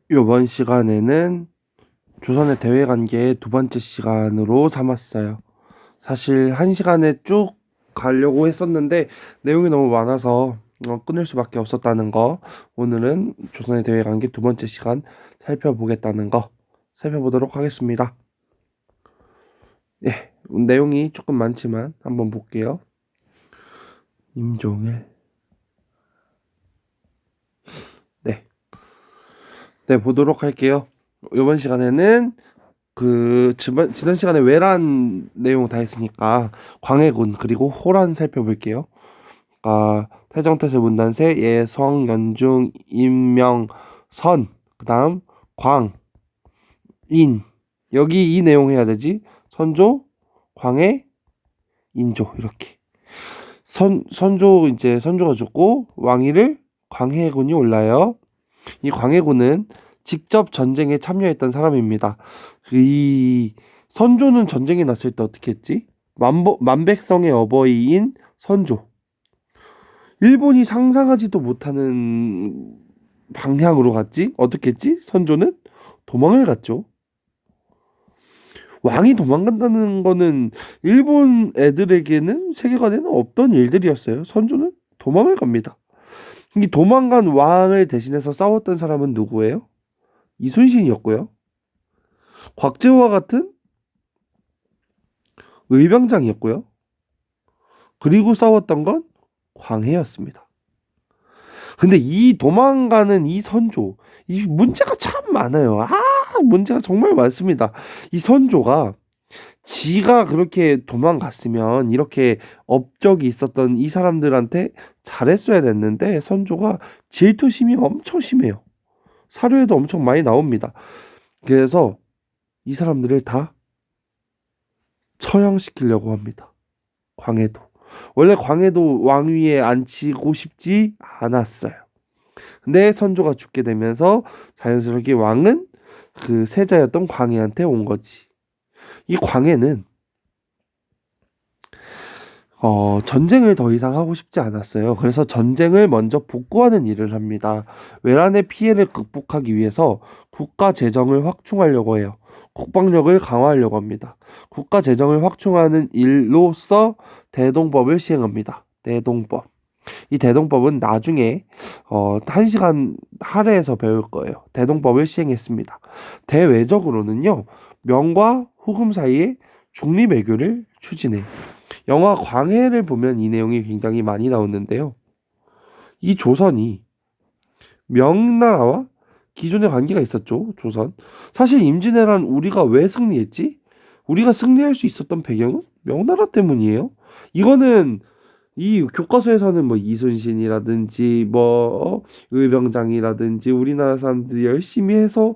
이번 시간에는 조선의 대외관계의 두 번째 시간으로 삼았어요. 사실 한 시간에 쭉 가려고 했었는데 내용이 너무 많아서 끊을 수밖에 없었다는 거. 오늘은 조선의 대외관계 두 번째 시간 살펴보겠다는 거 살펴보도록 하겠습니다. 예, 내용이 조금 많지만 한번 볼게요. 임종일. 네, 네 보도록 할게요. 이번 시간에는 지난 시간에 외란 내용 다 했으니까 광해군 그리고 호란 살펴볼게요. 태정태세 문단세 예성 연중 임명 선 그다음 광 인 여기 이 내용 해야 되지. 선조 광해 인조 이렇게 선조 이제 선조가 죽고 왕위를 광해군이 올라요. 이 광해군은 직접 전쟁에 참여했던 사람입니다. 이 선조는 전쟁이 났을 때 어떻게 했지? 만백성의 어버이인 선조. 일본이 상상하지도 못하는 방향으로 갔지? 어떻게 했지? 선조는 도망을 갔죠. 왕이 도망간다는 거는 일본 애들에게는 세계관에는 없던 일들이었어요. 선조는 도망을 갑니다. 이 도망간 왕을 대신해서 싸웠던 사람은 누구예요? 이순신이었고요. 곽재호와 같은 의병장이었고요. 그리고 싸웠던 건 광해였습니다. 근데 이 도망가는 이 선조, 이 문제가 참 많아요. 문제가 정말 많습니다. 이 선조가 지가 그렇게 도망갔으면 이렇게 업적이 있었던 이 사람들한테 잘했어야 됐는데 선조가 질투심이 엄청 심해요. 사료에도 엄청 많이 나옵니다. 그래서 이 사람들을 다 처형시키려고 합니다. 광해도. 원래 광해도 왕위에 앉히고 싶지 않았어요. 근데 선조가 죽게 되면서 자연스럽게 왕은 그 세자였던 광해한테 온 거지. 이 광해는 전쟁을 더 이상 하고 싶지 않았어요. 그래서 전쟁을 먼저 복구하는 일을 합니다. 외란의 피해를 극복하기 위해서 국가 재정을 확충하려고 해요. 국방력을 강화하려고 합니다. 국가 재정을 확충하는 일로서 대동법을 시행합니다. 대동법. 이 대동법은 나중에 1시간 할애해서 배울 거예요. 대동법을 시행했습니다. 대외적으로는요. 명과 후금 사이에 중립외교를 추진해요. 영화 광해를 보면 이 내용이 굉장히 많이 나오는데요. 이 조선이 명나라와 기존의 관계가 있었죠. 조선. 사실 임진왜란 우리가 왜 승리했지? 우리가 승리할 수 있었던 배경은 명나라 때문이에요. 이거는 이 교科서에서는 뭐 이순신이라든지 뭐 의병장이라든지 우리나라 사람들이 열심히 해서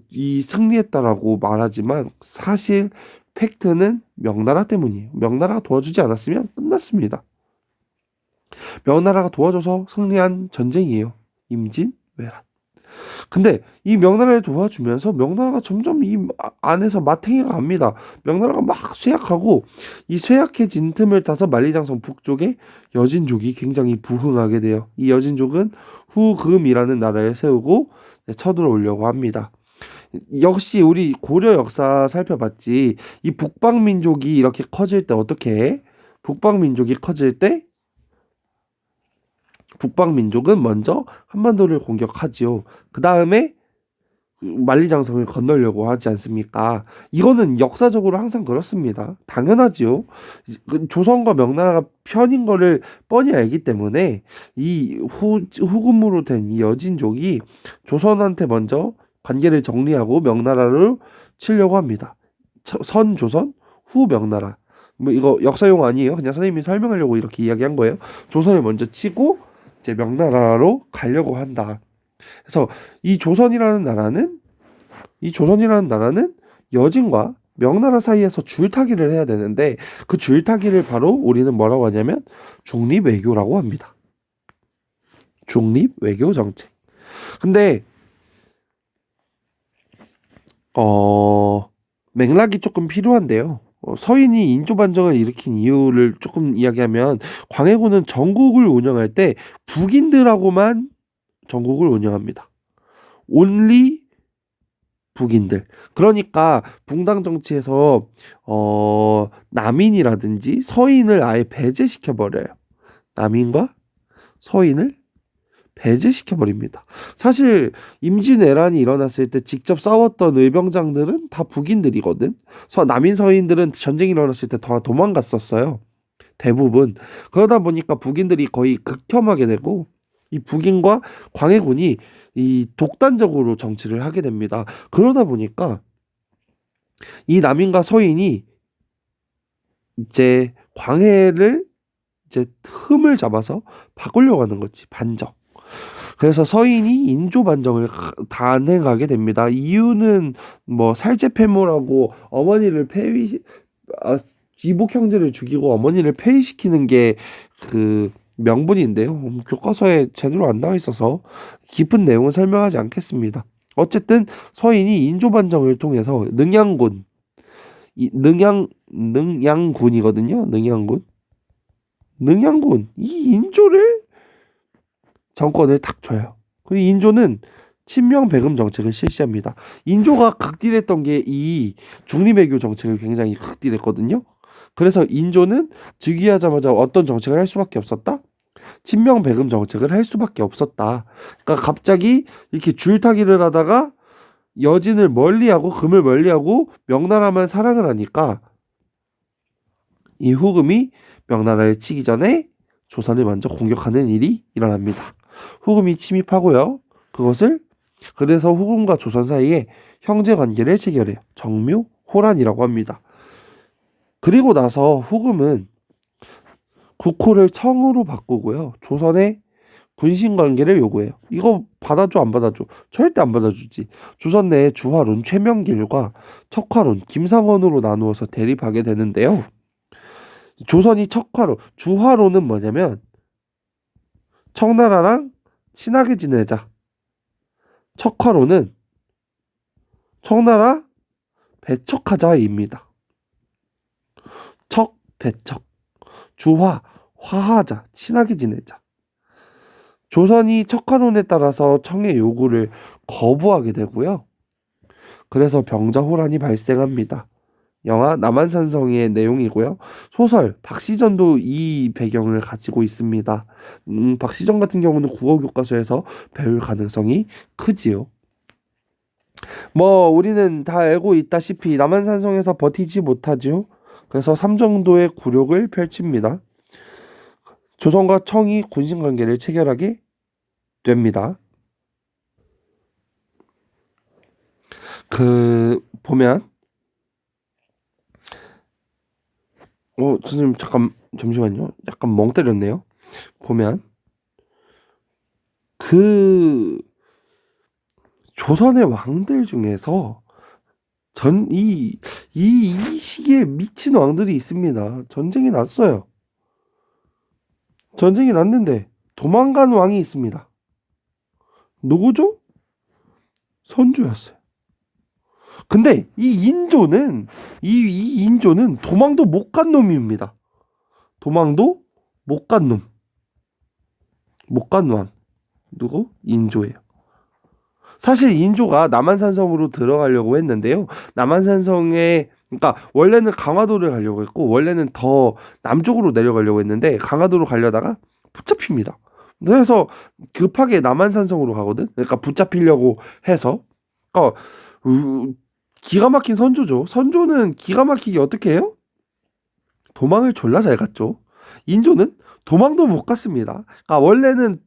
이 승리했다라고 말하지만 사실 팩트는 명나라 때문이에요. 명나라가 도와주지 않았으면 끝났습니다. 명나라가 도와줘서 승리한 전쟁이에요. 임진왜란. 근데 이 명나라를 도와주면서 명나라가 점점 이 안에서 마탱이가 갑니다. 명나라가 막 쇠약하고 이 쇠약해진 틈을 타서 만리장성 북쪽에 여진족이 굉장히 부흥하게 돼요. 이 여진족은 후금이라는 나라를 세우고 쳐들어오려고 합니다. 역시 우리 고려 역사 살펴봤지. 이 북방민족이 이렇게 커질 때 어떻게 해? 북방민족이 커질 때 북방민족은 먼저 한반도를 공격하지요. 그 다음에 만리장성을 건너려고 하지 않습니까? 이거는 역사적으로 항상 그렇습니다. 당연하지요. 조선과 명나라가 편인 거를 뻔히 알기 때문에 이 후금으로 된 이 여진족이 조선한테 먼저 관계를 정리하고 명나라를 치려고 합니다. 선조선, 후명나라. 뭐 이거 역사용 아니에요. 그냥 선생님이 설명하려고 이렇게 이야기한 거예요. 조선을 먼저 치고 이제 명나라로 가려고 한다. 그래서 이 조선이라는 나라는 여진과 명나라 사이에서 줄타기를 해야 되는데 그 줄타기를 바로 우리는 뭐라고 하냐면 중립외교라고 합니다. 중립외교 정책. 근데 맥락이 조금 필요한데요. 서인이 인조반정을 일으킨 이유를 조금 이야기하면 광해군은 전국을 운영할 때 북인들하고만 전국을 운영합니다. 온리 북인들. 그러니까 붕당 정치에서 남인이라든지 서인을 아예 배제시켜 버려요. 남인과 서인을 배제시켜 버립니다. 사실 임진왜란이 일어났을 때 직접 싸웠던 의병장들은 다 북인들이거든. 남인 서인들은 전쟁이 일어났을 때 다 도망갔었어요. 대부분. 그러다 보니까 북인들이 거의 극혐하게 되고 이 북인과 광해군이 이 독단적으로 정치를 하게 됩니다. 그러다 보니까 이 남인과 서인이 이제 광해를 이제 흠을 잡아서 바꾸려고 하는 거지. 반정. 그래서 서인이 인조 반정을 단행하게 됩니다. 이유는 뭐 살제폐모라고 어머니를 이복 형제를 죽이고 어머니를 폐위시키는 게 그 명분인데요. 교과서에 제대로 안 나와 있어서 깊은 내용은 설명하지 않겠습니다. 어쨌든 서인이 인조 반정을 통해서 능양군이거든요. 능양군 이 인조를 정권을 탁 줘요. 그리고 인조는 친명배금 정책을 실시합니다. 인조가 극딜했던 게 이 중리배교 정책을 굉장히 극딜했거든요. 그래서 인조는 즉위하자마자 어떤 정책을 할 수밖에 없었다? 친명배금 정책을 할 수밖에 없었다. 그러니까 갑자기 이렇게 줄타기를 하다가 여진을 멀리하고 금을 멀리하고 명나라만 사랑을 하니까 이 후금이 명나라를 치기 전에 조선을 먼저 공격하는 일이 일어납니다. 후금이 침입하고요. 그래서 후금과 조선 사이에 형제 관계를 체결해요. 정묘호란이라고 합니다. 그리고 나서 후금은 국호를 청으로 바꾸고요. 조선의 군신 관계를 요구해요. 이거 받아줘 안 받아줘? 절대 안 받아주지. 조선 내에 주화론 최명길과 척화론 김상원으로 나누어서 대립하게 되는데요. 조선이 주화론은 뭐냐면 청나라랑 친하게 지내자. 척화론은 청나라 배척하자입니다. 배척. 주화, 화하자, 친하게 지내자. 조선이 척화론에 따라서 청의 요구를 거부하게 되고요. 그래서 병자호란이 발생합니다. 영화 남한산성의 내용이고요. 소설 박시전도 이 배경을 가지고 있습니다. 박시전 같은 경우는 국어 교과서에서 배울 가능성이 크지요. 뭐 우리는 다 알고 있다시피 남한산성에서 버티지 못하지요. 그래서 삼정도의 굴욕을 펼칩니다. 조선과 청이 군신관계를 체결하게 됩니다. 보면 선생님 잠시만요. 약간 멍 때렸네요. 보면 조선의 왕들 중에서 이 시기에 미친 왕들이 있습니다. 전쟁이 났어요. 전쟁이 났는데 도망간 왕이 있습니다. 누구죠? 선조였어요. 근데 이 인조는 도망도 못 간 놈입니다. 도망도 못 간 놈. 못 간 왕. 누구? 인조예요. 사실 인조가 남한산성으로 들어가려고 했는데요. 그러니까 원래는 강화도를 가려고 했고 원래는 더 남쪽으로 내려가려고 했는데 강화도로 가려다가 붙잡힙니다. 그래서 급하게 남한산성으로 가거든. 그러니까 붙잡히려고 해서 기가 막힌 선조죠. 선조는 기가 막히게 어떻게 해요? 도망을 졸라 잘 갔죠. 인조는 도망도 못 갔습니다. 그러니까 원래는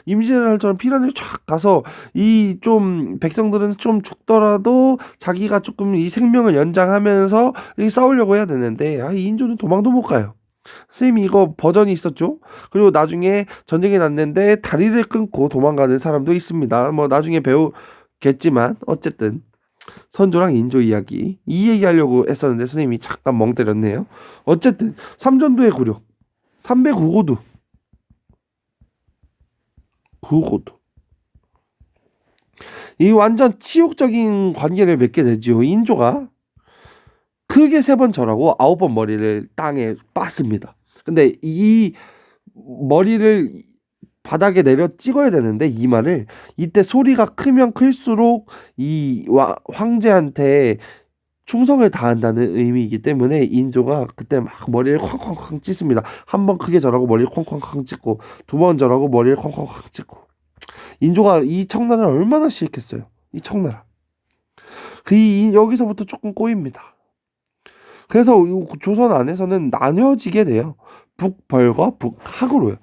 임진왜란처럼 피란을 쫙 가서 이 좀 백성들은 좀 죽더라도 자기가 조금 이 생명을 연장하면서 싸우려고 해야 되는데 이 인조는 도망도 못 가요. 선생님이 이거 버전이 있었죠. 그리고 나중에 전쟁이 났는데 다리를 끊고 도망가는 사람도 있습니다. 뭐 나중에 배우겠지만 어쨌든 선조랑 인조 이 얘기하려고 했었는데 선생님이 잠깐 멍 때렸네요. 어쨌든 삼전도의 굴욕 309고두 이 완전 치욕적인 관계를 맺게 되지요. 인조가 크게 3번 절하고 9번 머리를 땅에 빻습니다. 근데 이 머리를 바닥에 내려 찍어야 되는데 이마를 이때 소리가 크면 클수록 이 황제한테 충성을 다한다는 의미이기 때문에 인조가 그때 막 머리를 쾅쾅쾅 찢습니다. 한 번 크게 절하고 머리를 쾅쾅쾅 찢고 두 번 절하고 머리를 쾅쾅쾅 찢고 인조가 이 청나라를 얼마나 싫겠어요. 이 청나라. 여기서부터 조금 꼬입니다. 그래서 조선 안에서는 나뉘어지게 돼요. 북벌과 북학으로요.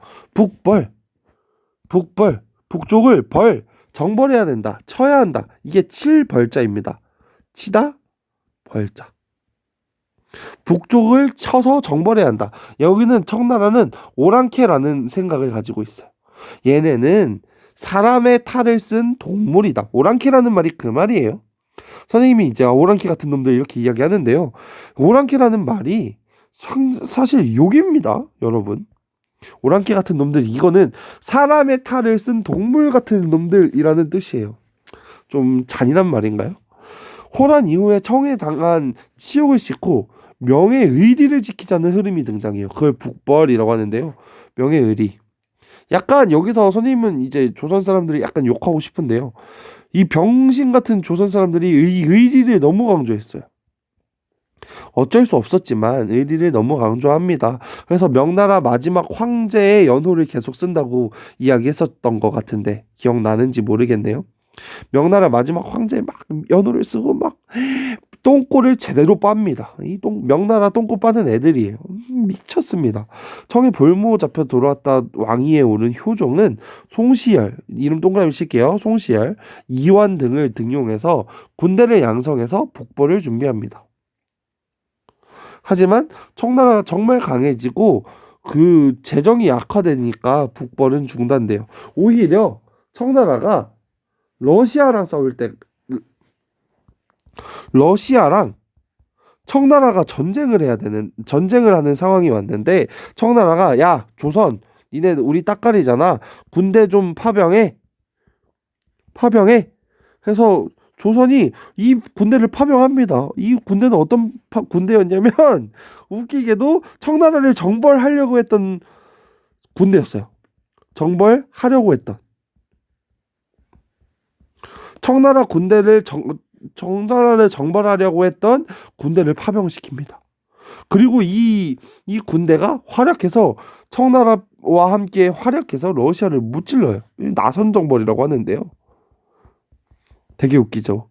북쪽을 정벌해야 된다. 쳐야 한다. 이게 칠벌자입니다. 치다, 벌자. 북쪽을 쳐서 정벌해야 한다. 여기는 청나라는 오랑캐라는 생각을 가지고 있어요. 얘네는 사람의 탈을 쓴 동물이다. 오랑캐라는 말이 그 말이에요. 선생님이 이제 오랑캐 같은 놈들 이렇게 이야기하는데요. 오랑캐라는 말이 사실 욕입니다, 여러분. 오랑캐 같은 놈들, 이거는 사람의 탈을 쓴 동물 같은 놈들이라는 뜻이에요. 좀 잔인한 말인가요? 호란 이후에 청에 당한 치욕을 씻고 명예의리를 지키자는 흐름이 등장해요. 그걸 북벌이라고 하는데요. 명예의리. 약간 여기서 선생님은 이제 조선 사람들이 약간 욕하고 싶은데요. 이 병신 같은 조선 사람들이 의리를 너무 강조했어요. 어쩔 수 없었지만 의리를 너무 강조합니다. 그래서 명나라 마지막 황제의 연호를 계속 쓴다고 이야기했었던 것 같은데 기억나는지 모르겠네요. 명나라 마지막 황제 막 연호를 쓰고 막 똥꼬를 제대로 빱니다. 명나라 똥꼬 빠는 애들이에요. 미쳤습니다. 청에 볼모 잡혀 돌아왔다 왕위에 오른 효종은 송시열, 이름 동그라미 칠게요. 송시열, 이완 등을 등용해서 군대를 양성해서 북벌을 준비합니다. 하지만 청나라가 정말 강해지고 그 재정이 약화되니까 북벌은 중단돼요. 오히려 청나라가 러시아랑 싸울 때 러시아랑 청나라가 전쟁을 하는 상황이 왔는데 청나라가 야 조선 니네 우리 딱가리잖아 군대 좀 파병해 해서 조선이 이 군대를 파병합니다. 이 군대는 어떤 군대였냐면 웃기게도 청나라를 정벌하려고 했던 군대였어요. 정벌하려고 했던 청나라를 정벌하려고 했던 군대를 파병시킵니다. 그리고 이 군대가 활약해서 청나라와 함께 활약해서 러시아를 무찔러요. 나선 정벌이라고 하는데요. 되게 웃기죠.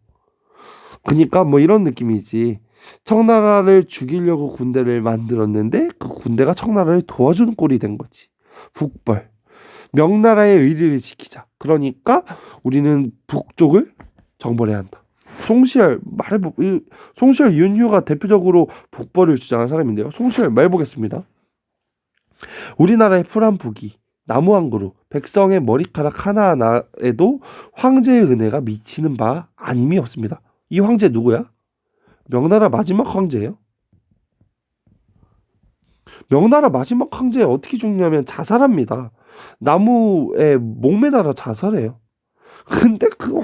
그러니까 뭐 이런 느낌이지. 청나라를 죽이려고 군대를 만들었는데 그 군대가 청나라를 도와주는 꼴이 된 거지. 북벌. 명나라의 의리를 지키자. 그러니까 우리는 북쪽을 정벌해야 한다. 송시열 윤휴가 대표적으로 북벌을 주장한 사람인데요. 송시열 말 보겠습니다. 우리나라의 풀한 북이 나무 한 그루, 백성의 머리카락 하나하나에도 황제의 은혜가 미치는 바 아님이 없습니다. 이 황제 누구야? 명나라 마지막 황제예요. 명나라 마지막 황제 어떻게 죽냐면 자살합니다. 나무에 목매달아 자살해요. 근데 그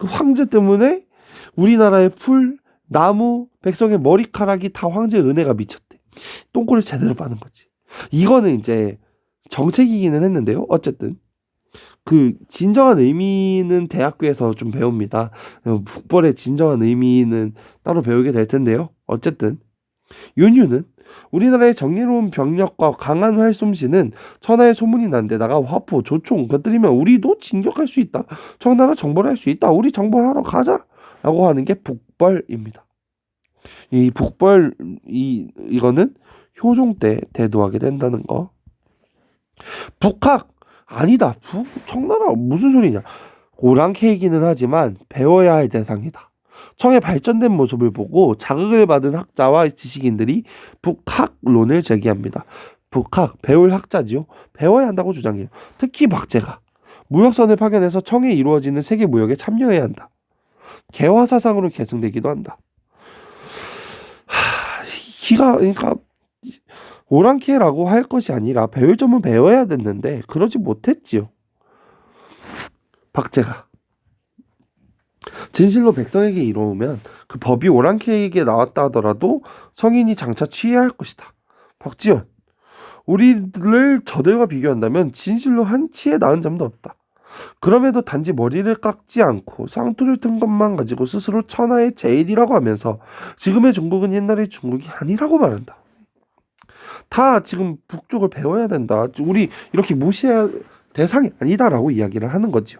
황제 때문에 우리나라의 풀, 나무, 백성의 머리카락이 다 황제의 은혜가 미쳤대. 똥꼬를 제대로 빠는 거지. 이거는 이제 정책이기는 했는데요. 어쨌든 그 진정한 의미는 대학교에서 좀 배웁니다. 북벌의 진정한 의미는 따로 배우게 될 텐데요. 어쨌든 윤휴는 우리나라의 정의로운 병력과 강한 활솜씨는 천하의 소문이 난 데다가 화포, 조총 건드리면 우리도 진격할 수 있다. 청나라 정벌할 수 있다. 우리 정벌하러 가자. 라고 하는 게 북벌입니다. 이 북벌 이거는 효종 때 대도하게 된다는 거. 북학 아니다. 청나라 무슨 소리냐. 오랑캐이기는 하지만 배워야 할 대상이다. 청의 발전된 모습을 보고 자극을 받은 학자와 지식인들이 북학론을 제기합니다. 북학, 배울 학자지요. 배워야 한다고 주장해요. 특히 박제가 무역선을 파견해서 청에 이루어지는 세계 무역에 참여해야 한다. 개화사상으로 계승되기도 한다. 그러니까 오랑캐라고 할 것이 아니라 배울 점은 배워야 됐는데 그러지 못했지요. 박제가 진실로 백성에게 이로우면 그 법이 오랑캐에게 나왔다 하더라도 성인이 장차 취해야 할 것이다. 박지원 우리를 저들과 비교한다면 진실로 한치의 나은 점도 없다. 그럼에도 단지 머리를 깎지 않고 쌍투를 튼 것만 가지고 스스로 천하의 제일이라고 하면서 지금의 중국은 옛날의 중국이 아니라고 말한다. 다 지금 북쪽을 배워야 된다. 우리 이렇게 무시해야 대상이 아니다라고 이야기를 하는 거지요.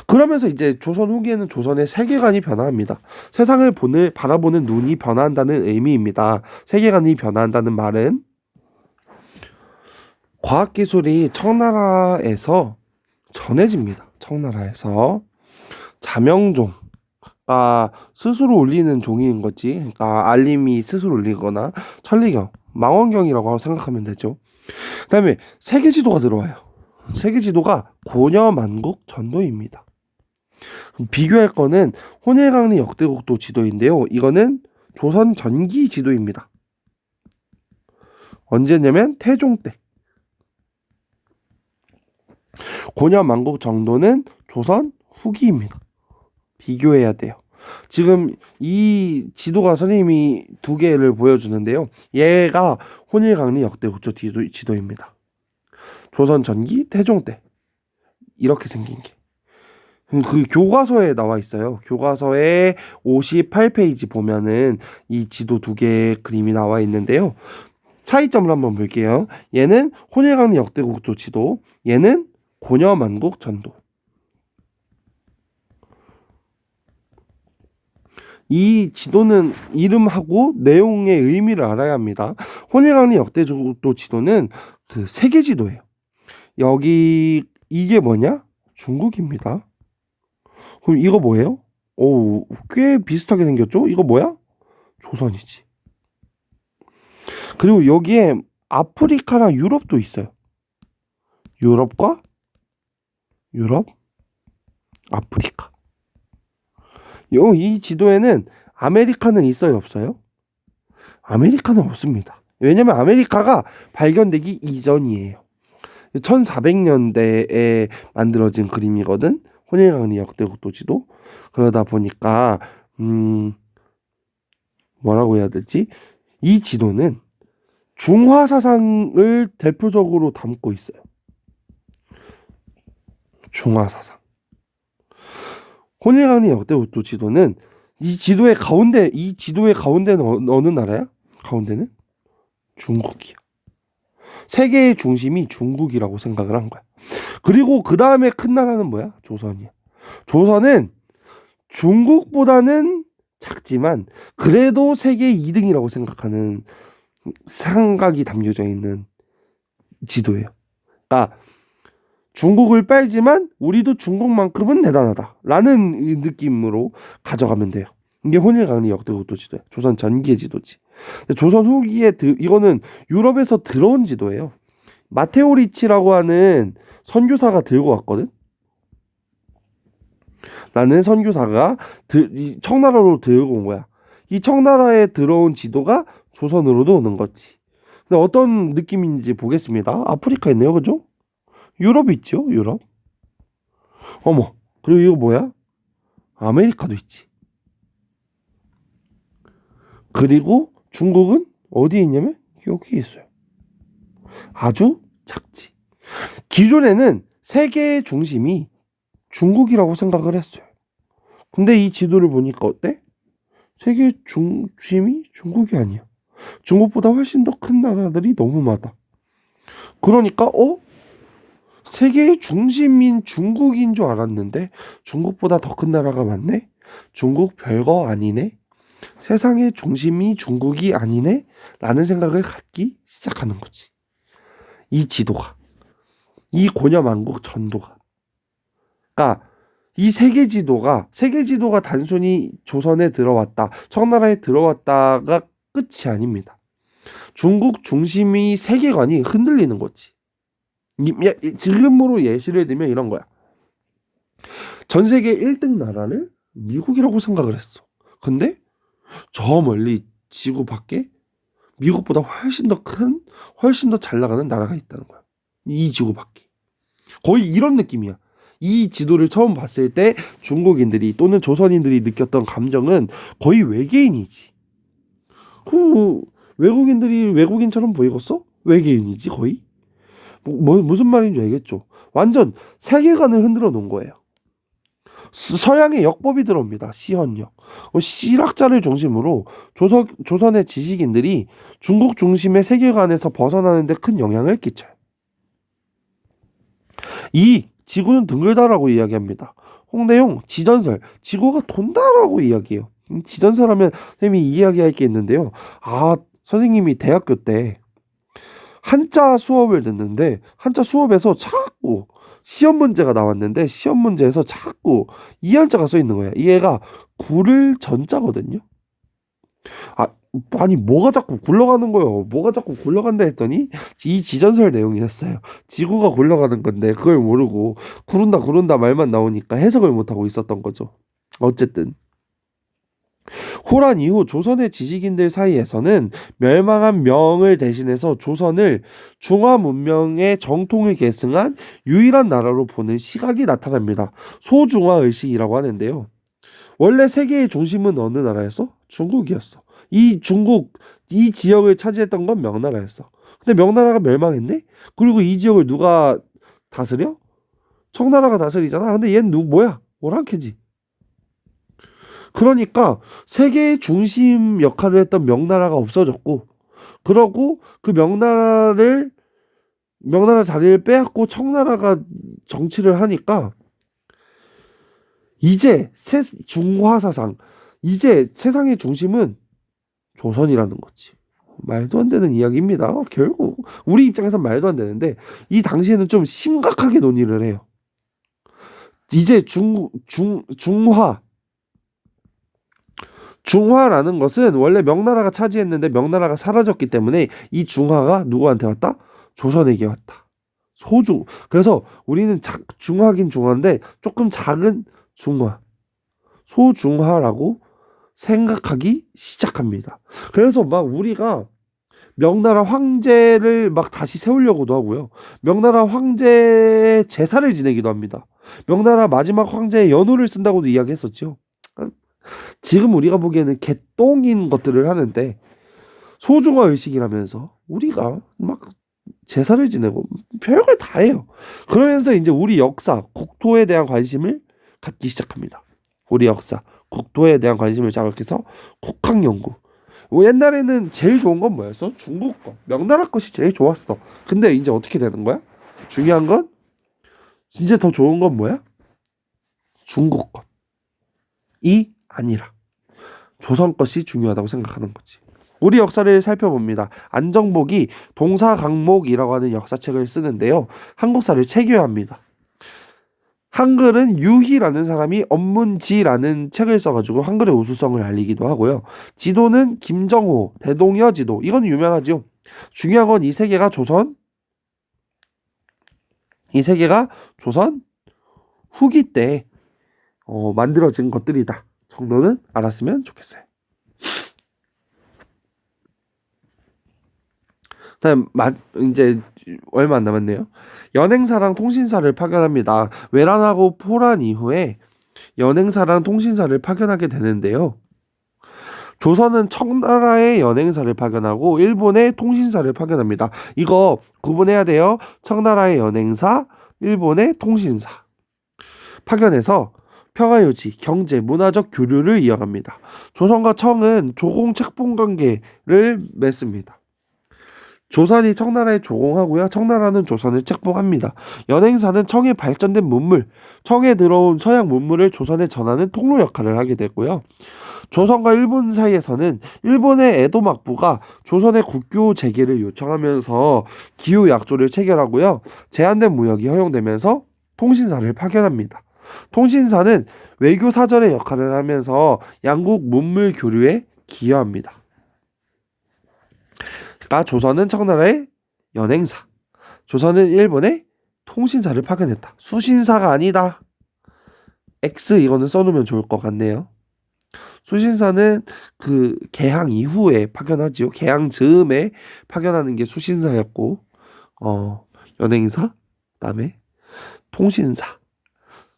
그러면서 이제 조선 후기에는 조선의 세계관이 변화합니다. 세상을 바라보는 눈이 변화한다는 의미입니다. 세계관이 변화한다는 말은 과학기술이 청나라에서 전해집니다. 청나라에서 자명종가 스스로 올리는 종인 거지. 그러니까 알림이 스스로 올리거나 천리경, 망원경이라고 생각하면 되죠. 그 다음에 세계지도가 들어와요. 세계지도가 고려만국 전도입니다. 비교할 거는 혼일강리 역대국도 지도인데요. 이거는 조선 전기 지도입니다. 언제냐면 태종 때. 고려만국 정도는 조선 후기입니다. 비교해야 돼요. 지금 이 지도가 선생님이 두 개를 보여주는데요. 얘가 혼일강리 역대국조 지도입니다. 조선 전기 태종 때 이렇게 생긴 게. 그 교과서에 나와 있어요. 교과서에 58페이지 보면은 이 지도 두 개의 그림이 나와 있는데요. 차이점을 한번 볼게요. 얘는 혼일강리 역대국조 지도, 얘는 고려만국 전도. 이 지도는 이름하고 내용의 의미를 알아야 합니다. 혼일강리 역대국조 지도는 그 세계 지도예요. 여기 이게 뭐냐? 중국입니다. 그럼 이거 뭐예요? 오, 꽤 비슷하게 생겼죠? 이거 뭐야? 조선이지. 그리고 여기에 아프리카랑 유럽도 있어요. 유럽, 아프리카. 이 지도에는 아메리카는 있어요, 없어요? 아메리카는 없습니다. 왜냐면 아메리카가 발견되기 이전이에요. 1400년대에 만들어진 그림이거든. 혼일강리 역대국도 지도. 그러다 보니까 뭐라고 해야 되지? 이 지도는 중화 사상을 대표적으로 담고 있어요. 중화 사상. 혼일강리 역대국도 지도는 이 지도의 가운데는 어느 나라야? 가운데는 중국이야. 세계의 중심이 중국이라고 생각을 한 거야. 그리고 그 다음에 큰 나라는 뭐야? 조선이야. 조선은 중국보다는 작지만 그래도 세계 2등이라고 생각하는 생각이 담겨져 있는 지도예요. 그러니까 중국을 빨지만 우리도 중국만큼은 대단하다 라는 느낌으로 가져가면 돼요. 이게 혼일강리 역대국도 지도야. 조선 전기의 지도지. 조선 후기에 이거는 유럽에서 들어온 지도예요. 마테오 리치라고 하는 선교사가 들고 왔거든. 라는 선교사가 청나라로 들고 온 거야. 이 청나라에 들어온 지도가 조선으로도 오는 거지. 근데 어떤 느낌인지 보겠습니다. 아프리카 있네요, 그죠? 유럽 있죠, 유럽. 어머, 그리고 이거 뭐야? 아메리카도 있지. 그리고 중국은 어디에 있냐면 여기 있어요. 아주 작지. 기존에는 세계의 중심이 중국이라고 생각을 했어요. 근데 이 지도를 보니까 어때? 세계의 중심이 중국이 아니야. 중국보다 훨씬 더 큰 나라들이 너무 많아. 그러니까 세계의 중심인 중국인 줄 알았는데 중국보다 더 큰 나라가 많네? 중국 별거 아니네? 세상의 중심이 중국이 아니네? 라는 생각을 갖기 시작하는 거지. 이 지도가. 이 고려만국 전도가. 그러니까 이 세계 지도가 단순히 조선에 들어왔다, 청나라에 들어왔다가 끝이 아닙니다. 중국 중심이 세계관이 흔들리는 거지. 지금으로 예시를 들면 이런 거야. 전 세계 1등 나라를 미국이라고 생각을 했어. 근데 저 멀리 지구 밖에 미국보다 훨씬 더 큰, 훨씬 더 잘 나가는 나라가 있다는 거야. 이 지구 밖에. 거의 이런 느낌이야. 이 지도를 처음 봤을 때 중국인들이 또는 조선인들이 느꼈던 감정은 거의 외계인이지. 외국인들이 외국인처럼 보이겠어? 외계인이지 거의? 무슨 말인지 알겠죠? 완전 세계관을 흔들어 놓은 거예요. 서양의 역법이 들어옵니다. 시헌역. 실학자를 중심으로 조선의 지식인들이 중국 중심의 세계관에서 벗어나는 데 큰 영향을 끼쳐요. 이 지구는 둥글다라고 이야기합니다. 홍대용 지전설, 지구가 돈다라고 이야기해요. 지전설하면 선생님이 이야기할 게 있는데요. 선생님이 대학교 때 한자 수업을 듣는데 한자 수업에서 자꾸 시험 문제가 나왔는데 시험 문제에서 자꾸 이 한자가 써 있는 거예요. 이 애가 굴을 전자거든요. 아니 뭐가 자꾸 굴러가는 거예요. 뭐가 자꾸 굴러간다 했더니 이 지전설 내용이었어요. 지구가 굴러가는 건데 그걸 모르고 구른다 말만 나오니까 해석을 못하고 있었던 거죠. 어쨌든 호란 이후 조선의 지식인들 사이에서는 멸망한 명을 대신해서 조선을 중화 문명의 정통을 계승한 유일한 나라로 보는 시각이 나타납니다. 소중화 의식이라고 하는데요. 원래 세계의 중심은 어느 나라였어? 중국이었어. 이 지역을 차지했던 건 명나라였어. 근데 명나라가 멸망했네? 그리고 이 지역을 누가 다스려? 청나라가 다스리잖아. 근데 얘는 뭐야? 오랑캐지. 그러니까 세계의 중심 역할을 했던 명나라가 없어졌고, 그러고 그 명나라 자리를 빼앗고 청나라가 정치를 하니까 이제 중화 사상, 이제 세상의 중심은 조선이라는 거지. 말도 안 되는 이야기입니다. 결국 우리 입장에선 말도 안 되는데 이 당시에는 좀 심각하게 논의를 해요. 이제 중화라는 것은 원래 명나라가 차지했는데 명나라가 사라졌기 때문에 이 중화가 누구한테 왔다? 조선에게 왔다. 그래서 우리는 중화긴 중화인데 조금 작은 중화, 소중화라고 생각하기 시작합니다. 그래서 막 우리가 명나라 황제를 막 다시 세우려고도 하고요. 명나라 황제 제사를 지내기도 합니다. 명나라 마지막 황제의 연호를 쓴다고도 이야기했었죠. 지금 우리가 보기에는 개똥인 것들을 하는데 소중화 의식이라면서 우리가 막 제사를 지내고 별걸 다 해요. 그러면서 이제 우리 역사, 국토에 대한 관심을 갖기 시작합니다. 우리 역사, 국토에 대한 관심을 자극해서 국학연구. 옛날에는 제일 좋은 건 뭐였어? 중국 거, 명나라 것이 제일 좋았어. 근데 이제 어떻게 되는 거야? 중요한 건 이제 더 좋은 건 뭐야? 중국 것이 아니라 조선 것이 중요하다고 생각하는 거지. 우리 역사를 살펴봅니다. 안정복이 동사강목이라고 하는 역사책을 쓰는데요. 한국사를 체계화 합니다. 한글은 유희라는 사람이 업문지라는 책을 써가지고 한글의 우수성을 알리기도 하고요. 지도는 김정호, 대동여 지도. 이건 유명하죠. 중요한 건 이 세 개가 조선 후기 때 만들어진 것들이다 정도는 알았으면 좋겠어요. 다음 이제 얼마 안 남았네요. 연행사랑 통신사를 파견합니다. 외란하고 포란 이후에 연행사랑 통신사를 파견하게 되는데요. 조선은 청나라의 연행사를 파견하고 일본의 통신사를 파견합니다. 이거 구분해야 돼요. 청나라의 연행사, 일본의 통신사 파견해서 평화유지, 경제, 문화적 교류를 이어갑니다. 조선과 청은 조공-책봉 관계를 맺습니다. 조선이 청나라에 조공하고요. 청나라는 조선을 책봉합니다. 연행사는 청에 발전된 문물, 청에 들어온 서양 문물을 조선에 전하는 통로 역할을 하게 되고요. 조선과 일본 사이에서는 일본의 에도 막부가 조선의 국교 재개를 요청하면서 기후 약조를 체결하고요. 제한된 무역이 허용되면서 통신사를 파견합니다. 통신사는 외교 사절의 역할을 하면서 양국 문물 교류에 기여합니다. 조선은 청나라의 연행사, 조선은 일본의 통신사를 파견했다. 수신사가 아니다. X 이거는 써놓으면 좋을 것 같네요. 수신사는 그 개항 이후에 파견하지요. 개항 즈음에 파견하는 게 수신사였고, 연행사, 그다음에 통신사.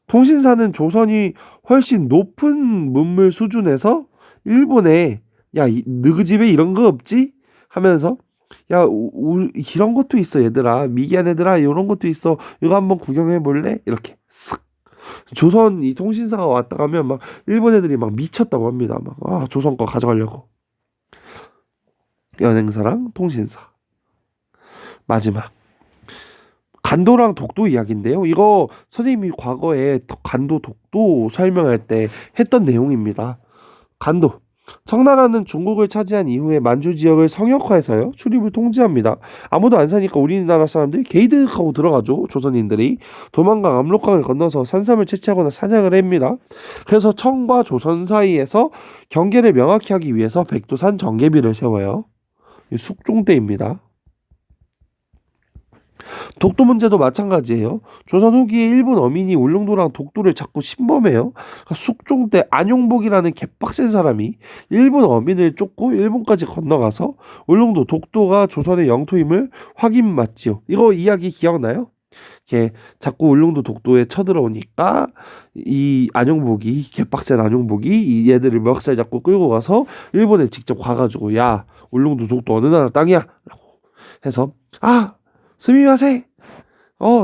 통신사는 조선이 훨씬 높은 문물 수준에서 일본에 야, 너희 집에 이런 거 없지? 하면서 야, 이런 것도 있어, 얘들아. 미개한 애들아, 이런 것도 있어. 이거 한번 구경해 볼래? 이렇게 쓱. 조선 이 통신사가 왔다 가면 막 일본 애들이 막 미쳤다고 합니다. 막 조선 거 가져가려고. 연행사랑 통신사. 마지막. 간도랑 독도 이야기인데요. 이거 선생님이 과거에 간도, 독도 설명할 때 했던 내용입니다. 간도. 청나라는 중국을 차지한 이후에 만주 지역을 성역화해서요. 출입을 통제합니다. 아무도 안 사니까 우리나라 사람들이 개이득하고 들어가죠. 조선인들이 도망강 압록강을 건너서 산삼을 채취하거나 사냥을 합니다. 그래서 청과 조선 사이에서 경계를 명확히 하기 위해서 백두산 정계비를 세워요. 숙종 때입니다. 독도 문제도 마찬가지예요. 조선 후기에 일본 어민이 울릉도랑 독도를 자꾸 침범해요. 그러니까 숙종 때 안용복이라는 개빡센 사람이 일본 어민을 쫓고 일본까지 건너가서 울릉도 독도가 조선의 영토임을 확인받지요. 이거 이야기 기억나요? 이게 자꾸 울릉도 독도에 쳐들어오니까 이 안용복이 개빡센 안용복이 이 얘들을 멱살 잡고 끌고 가서 일본에 직접 가가지고 야 울릉도 독도 어느 나라 땅이야? 라고 해서 스미마세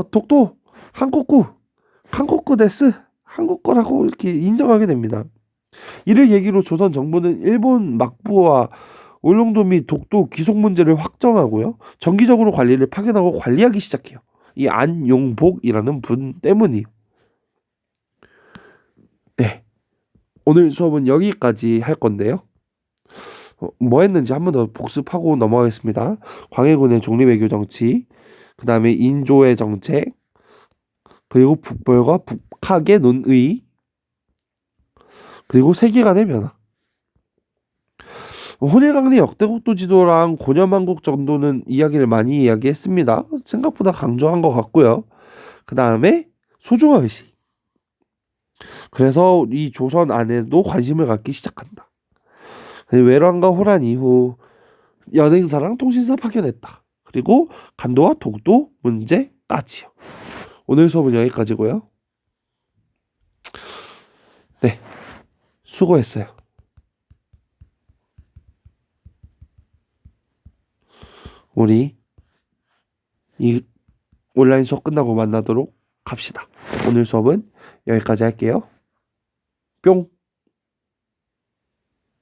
독도 한국구 데스 한국 거라고 이렇게 인정하게 됩니다. 이를 계기로 조선 정부는 일본 막부와 울릉도 및 독도 귀속 문제를 확정하고요. 정기적으로 관리를 파견하고 관리하기 시작해요. 이 안용복이라는 분 때문이에요. 네, 오늘 수업은 여기까지 할 건데요. 뭐 했는지 한 번 더 복습하고 넘어가겠습니다. 광해군의 중립외교 정치, 그 다음에 인조의 정책, 그리고 북벌과 북학의 논의, 그리고 세계관의 변화. 혼일강리 역대국도 지도랑 고려만국 정도는 이야기를 많이 이야기했습니다. 생각보다 강조한 것 같고요. 그 다음에 소중화의식. 그래서 이 조선 안에도 관심을 갖기 시작한다. 외란과 호란 이후 연행사랑 통신사 파견했다. 그리고 간도와 독도 문제까지요. 오늘 수업은 여기까지고요. 네, 수고했어요. 우리 이 온라인 수업 끝나고 만나도록 합시다. 오늘 수업은 여기까지 할게요. 뿅.